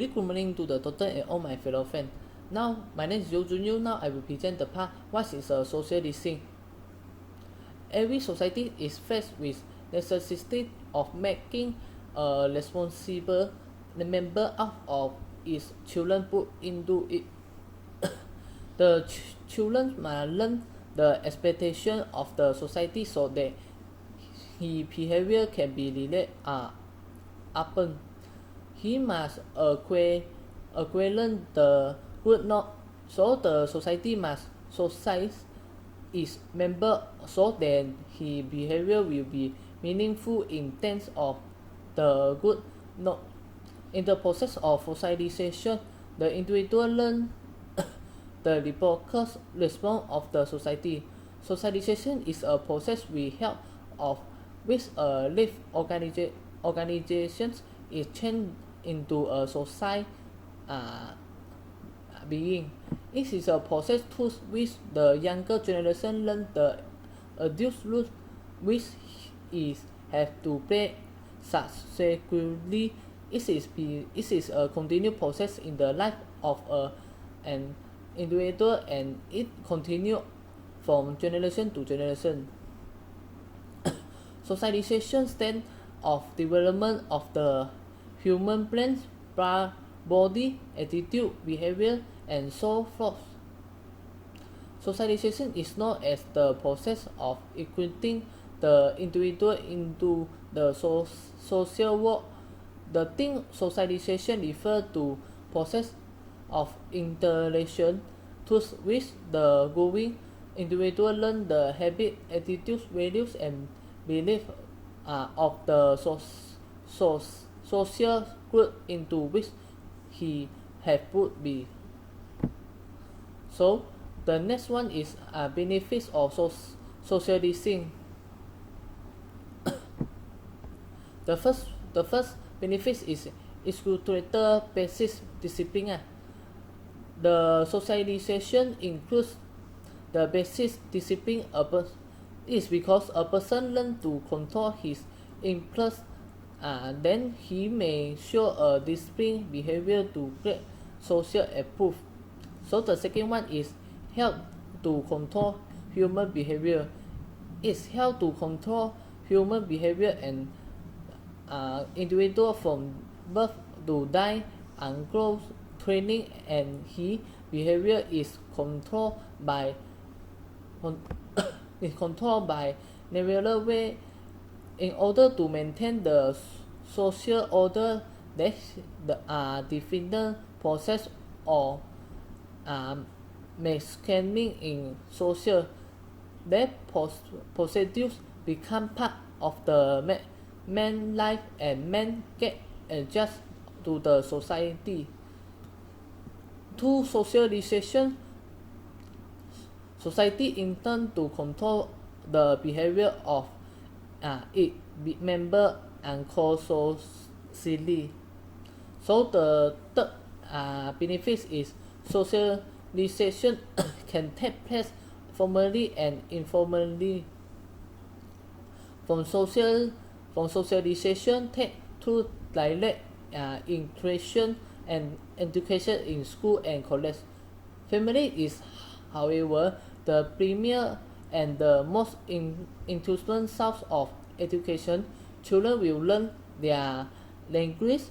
Very good morning to the doctor and all my fellow friends. Now, my name is Yo Jun Yu. Now, I will present the part what is a social distancing. Every society is faced with necessity of making a responsible member out of its children put into it. The children must learn the expectation of the society so that his behavior can be related upon. He must acquire the good norm, so the society must socialize its member so that his behavior will be meaningful in terms of the good norm. In the process of socialization, the individual learn the reciprocal response of the society. Socialization is a process we help of which a live organizations is changed into a society being. It is a process through which the younger generation learn the adult rules which is have to play subsequently. It is a continued process in the life of an individual, and it continue from generation to generation. Socialization stands of development of the human brain, body, attitude, behavior, and so forth. Socialization is known as the process of equipping the individual into the social world. The term socialization refers to process of interaction through which the growing individual learn the habit, attitudes, values, and beliefs of the social group into which he have put be. So the next one is benefits of socializing. the first benefits is cultural basis discipline. The socialization includes the basic discipline is because a person learns to control his impulse, then he may show a disciplined behavior to get social approval. So the second one is help to control human behavior. It's help to control human behavior and individual from birth to die and growth training, and his behavior is controlled by never way in order to maintain the social order that the defined process or mechanism in social that procedures become part of the man life, and man get adjust to the society. Through socialization, society intend to control the behavior of its member and co-socially. So the third benefit is socialization can take place formally and informally. From socialization take to direct interaction and education in school and college. Family is, however, the premier and the most intelligent source of education. Children will learn their language,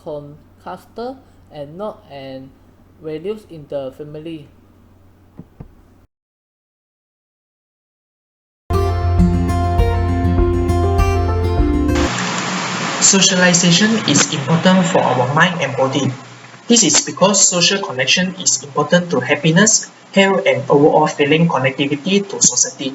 culture, and not and values in the family. Socialization is important for our mind and body. This is because social connection is important to happiness, health, and overall feeling connectivity to society.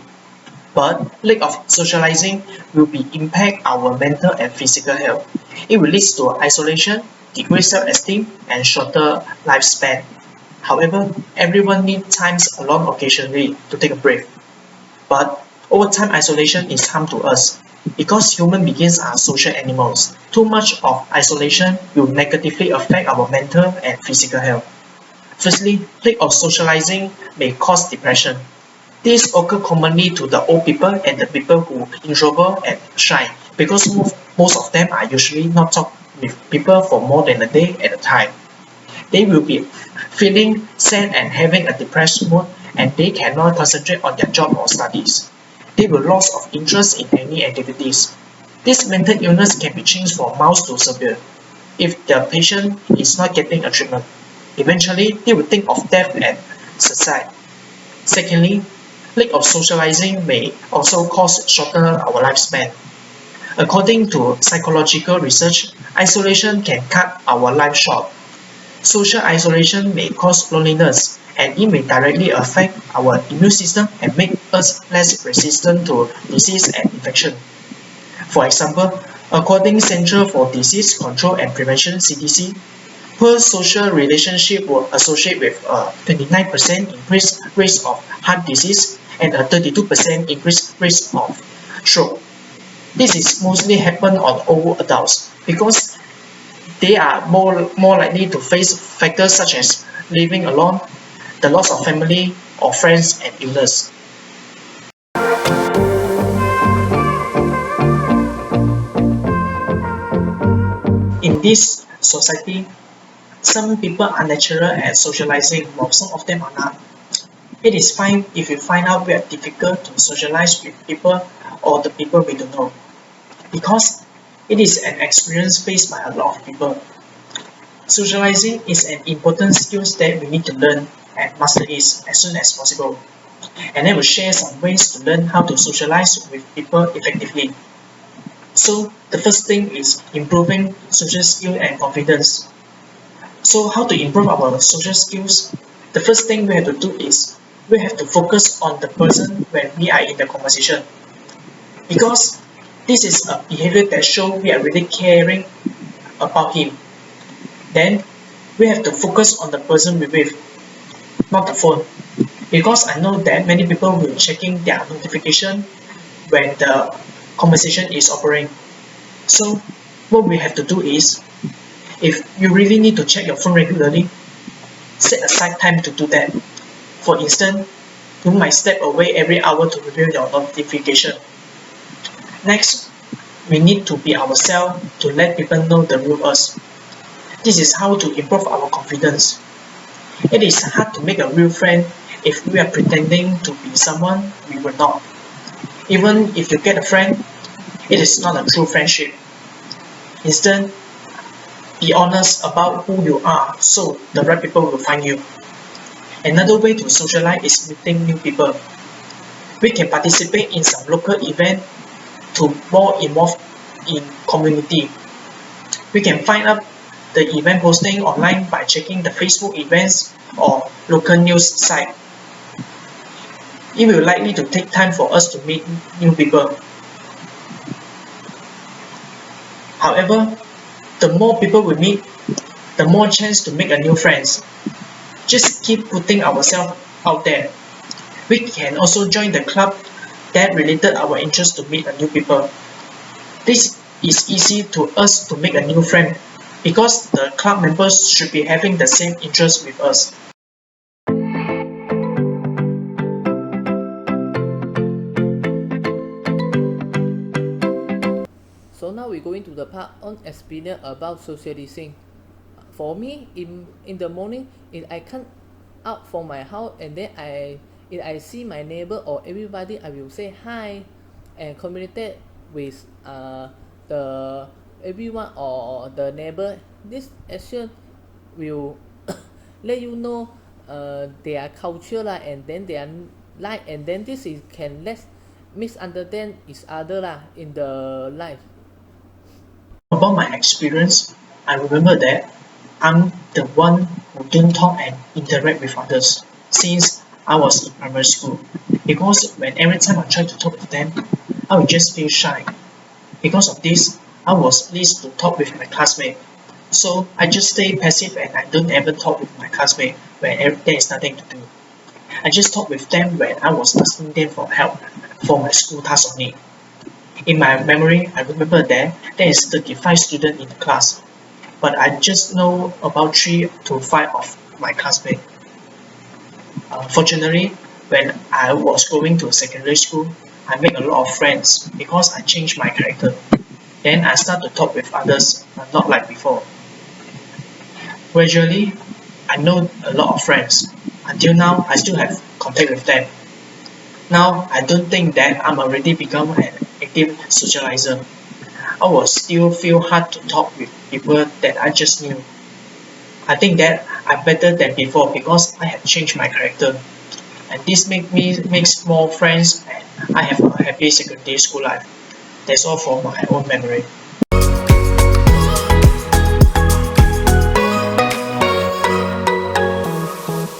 But lack of socializing will be impact our mental and physical health. It will lead to isolation, decreased self-esteem, and shorter lifespan. However, everyone needs times alone occasionally to take a break. But over time, isolation is harm to us because human beings are social animals. Too much of isolation will negatively affect our mental and physical health. Firstly, lack of socializing may cause depression. This occurs commonly to the old people and the people who introvert and shy because most of them are usually not talk with people for more than a day at a time. They will be feeling sad and having a depressed mood, and they cannot concentrate on their job or studies. They will lose of interest in any activities. This mental illness can be changed from mild to severe if the patient is not getting a treatment. Eventually, they will think of death and suicide. Secondly, lack of socializing may also cause shorter our lifespan. According to psychological research, isolation can cut our life short. Social isolation may cause loneliness, and it may directly affect our immune system and make us less resistant to disease and infection. For example, according Centre for Disease Control and Prevention (CDC), poor social relationship will associate with a 29% increased risk of heart disease and a 32% increased risk of stroke. This is mostly happen on old adults because they are more likely to face factors such as living alone, the loss of family or friends, and illness. In this society, some people are natural at socializing while some of them are not. It is fine if you find out we are difficult to socialize with people or the people we don't know, because it is an experience faced by a lot of people. Socializing is an important skill that we need to learn and master it as soon as possible. And I will share some ways to learn how to socialize with people effectively. So the first thing is improving social skill and confidence. So how to improve our social skills? The first thing we have to do is we have to focus on the person when we are in the conversation, because this is a behavior that shows we are really caring about him. Then we have to focus on the person we're with, not the phone, because I know that many people will checking their notification when the conversation is occurring. So what we have to do is, if you really need to check your phone regularly, set aside time to do that. For instance, you might step away every hour to review your notification. Next, we need to be ourselves to let people know the real us. This is how to improve our confidence. It is hard to make a real friend if we are pretending to be someone we were not. Even if you get a friend, it is not a true friendship. Instead, be honest about who you are so the right people will find you. Another way to socialize is meeting new people. We can participate in some local event to more involved in community. We can find out the event posting online by checking the Facebook events or local news site. It will likely to take time for us to meet new people. However, the more people we meet, the more chance to make a new friends. Just keep putting ourselves out there. We can also join the club that related our interest to meet a new people. This is easy to us to make a new friend because the club members should be having the same interest with us. So now we go into the part on experience about socializing. For me, in the morning, if I come out from my house and then if I see my neighbor or everybody, I will say hi and communicate with the everyone or the neighbor. This action will let you know their culture lah, and then their life, and then this is can less misunderstand each other lah in the life. About my experience, I remember that I'm the one who don't talk and interact with others since I was in primary school, because when every time I try to talk to them, I would just feel shy. Because of this, I was pleased to talk with my classmate. So I just stay passive and I don't ever talk with my classmate when there is nothing to do. I just talk with them when I was asking them for help for my school task only. In my memory, I remember that there is 35 students in the class, but I just know about 3 to 5 of my classmates. Fortunately, when I was going to secondary school, I made a lot of friends because I changed my character. Then I start to talk with others, not like before. Gradually, I know a lot of friends. Until now, I still have contact with them. Now, I don't think that I'm already become an active socializer. I will still feel hard to talk with people that I just knew. I think that I'm better than before because I have changed my character. And this makes more friends and I have a happy secondary school life. That's all for my own memory.